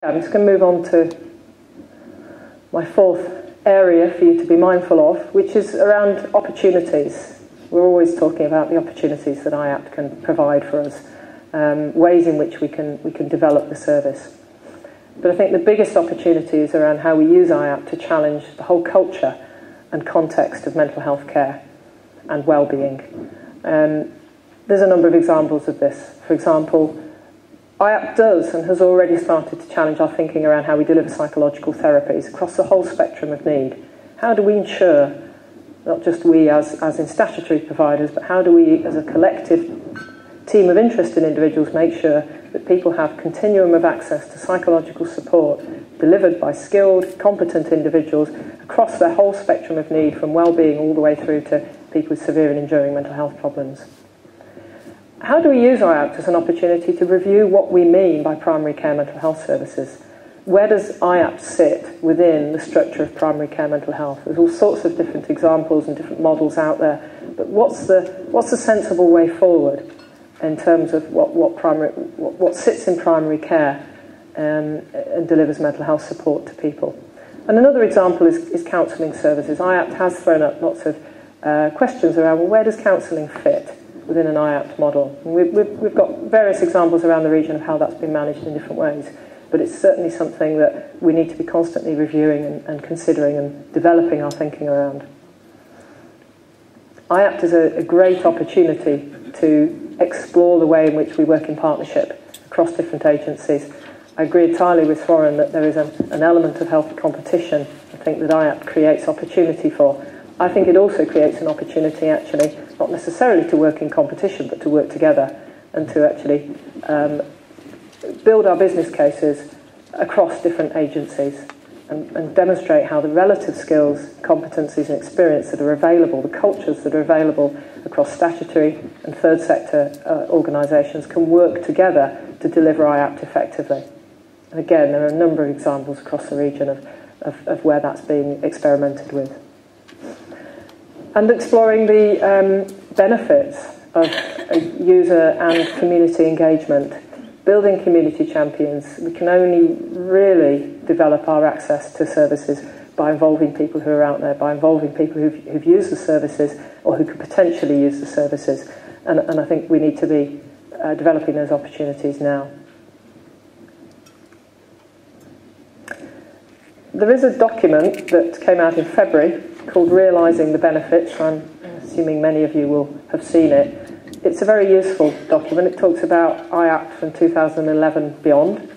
I'm just going to move on to my fourth area for you to be mindful of, which is around opportunities. We're always talking about the opportunities that IAPT can provide for us, ways in which we can develop the service. But I think the biggest opportunity is around how we use IAPT to challenge the whole culture and context of mental health care and well-being. There's a number of examples of this. For example, IAPT does and has already started to challenge our thinking around how we deliver psychological therapies across the whole spectrum of need. How do we ensure, not just we as in statutory providers, but how do we as a collective team of interested individuals make sure that people have continuum of access to psychological support delivered by skilled, competent individuals across their whole spectrum of need, from well-being all the way through to people with severe and enduring mental health problems. How do we use IAPT as an opportunity to review what we mean by primary care mental health services? Where does IAPT sit within the structure of primary care mental health? There's all sorts of different examples and different models out there, but what's the sensible way forward in terms of what sits in primary care and delivers mental health support to people? And another example is counselling services. IAPT has thrown up lots of questions around, well, where does counselling fit within an IAPT model? And we've got various examples around the region of how that's been managed in different ways, but it's certainly something that we need to be constantly reviewing and considering and developing our thinking around. IAPT is a great opportunity to explore the way in which we work in partnership across different agencies. I agree entirely with Warren that there is an element of healthy competition, I think, that IAPT creates opportunity for. I think it also creates an opportunity, actually, not necessarily to work in competition, but to work together and to actually build our business cases across different agencies and demonstrate how the relative skills, competencies and experience that are available, the cultures that are available across statutory and third sector organisations can work together to deliver IAPT effectively. And again, there are a number of examples across the region of where that's being experimented with. And exploring the benefits of user and community engagement, building community champions. We can only really develop our access to services by involving people who are out there, by involving people who've used the services or who could potentially use the services. And I think we need to be developing those opportunities now. There is a document that came out in February called Realising the Benefits. I'm assuming many of you will have seen it. It's a very useful document. It talks about IAPT from 2011 beyond.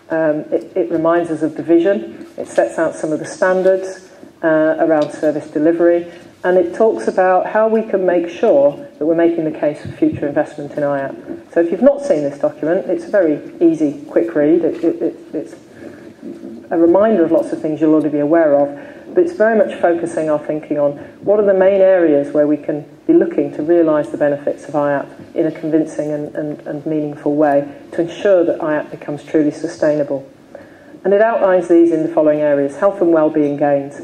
It reminds us of the vision. It sets out some of the standards around service delivery. And it talks about how we can make sure that we're making the case for future investment in IAPT. So if you've not seen this document, it's a very easy, quick read. It's a reminder of lots of things you'll already be aware of, but it's very much focusing our thinking on what are the main areas where we can be looking to realise the benefits of IAPT in a convincing and meaningful way to ensure that IAPT becomes truly sustainable. And it outlines these in the following areas: health and well-being gains.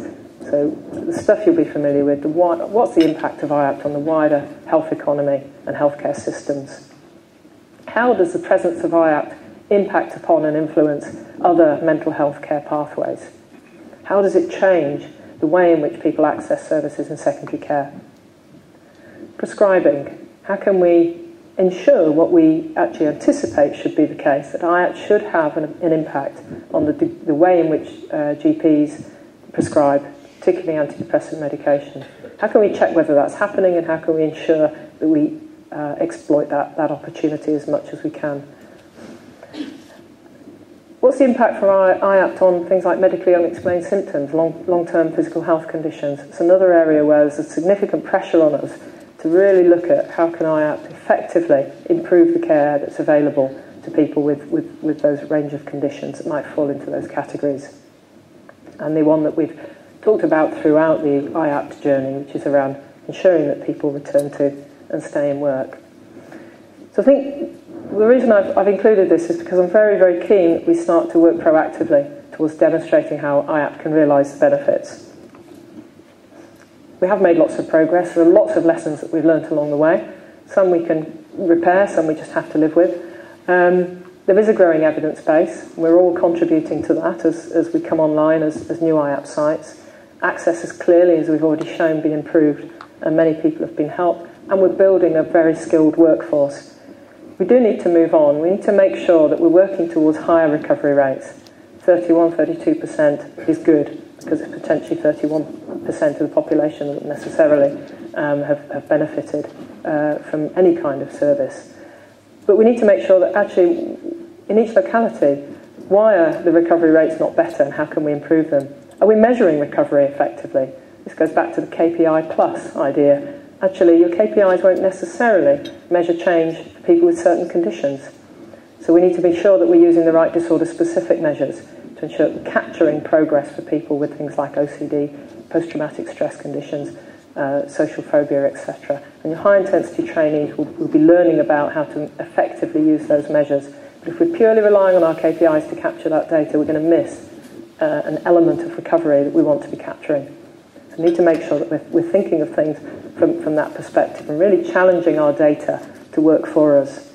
So the stuff you'll be familiar with, what's the impact of IAPT on the wider health economy and healthcare systems? How does the presence of IAPT impact upon and influence other mental health care pathways? How does it change the way in which people access services in secondary care? Prescribing. How can we ensure what we actually anticipate should be the case, that IAPT should have an impact on the way in which GPs prescribe, particularly antidepressant medication? How can we check whether that's happening, and how can we ensure that we exploit that opportunity as much as we can? What's the impact for IAPT on things like medically unexplained symptoms, long-term physical health conditions? It's another area where there's a significant pressure on us to really look at how can IAPT effectively improve the care that's available to people with those range of conditions that might fall into those categories. And the one that we've talked about throughout the IAPT journey, which is around ensuring that people return to and stay in work. So I think the reason I've included this is because I'm very, very keen that we start to work proactively towards demonstrating how IAPT can realise the benefits. We have made lots of progress. There are lots of lessons that we've learnt along the way. Some we can repair, some we just have to live with. There is a growing evidence base. We're all contributing to that as we come online as new IAPT sites. Access has clearly, as we've already shown, been improved, and many people have been helped, and we're building a very skilled workforce. We do need to move on. We need to make sure that we're working towards higher recovery rates. 31, 32% is good, because it's potentially 31% of the population that necessarily have benefited from any kind of service. But we need to make sure that actually, in each locality, why are the recovery rates not better, and how can we improve them? Are we measuring recovery effectively? This goes back to the KPI plus idea. Actually, your KPIs won't necessarily measure change for people with certain conditions. So we need to be sure that we're using the right disorder-specific measures to ensure that we're capturing progress for people with things like OCD, post-traumatic stress conditions, social phobia, etc. And your high-intensity trainees will be learning about how to effectively use those measures. But if we're purely relying on our KPIs to capture that data, we're going to miss an element of recovery that we want to be capturing. So we need to make sure that we're thinking of things from that perspective and really challenging our data to work for us.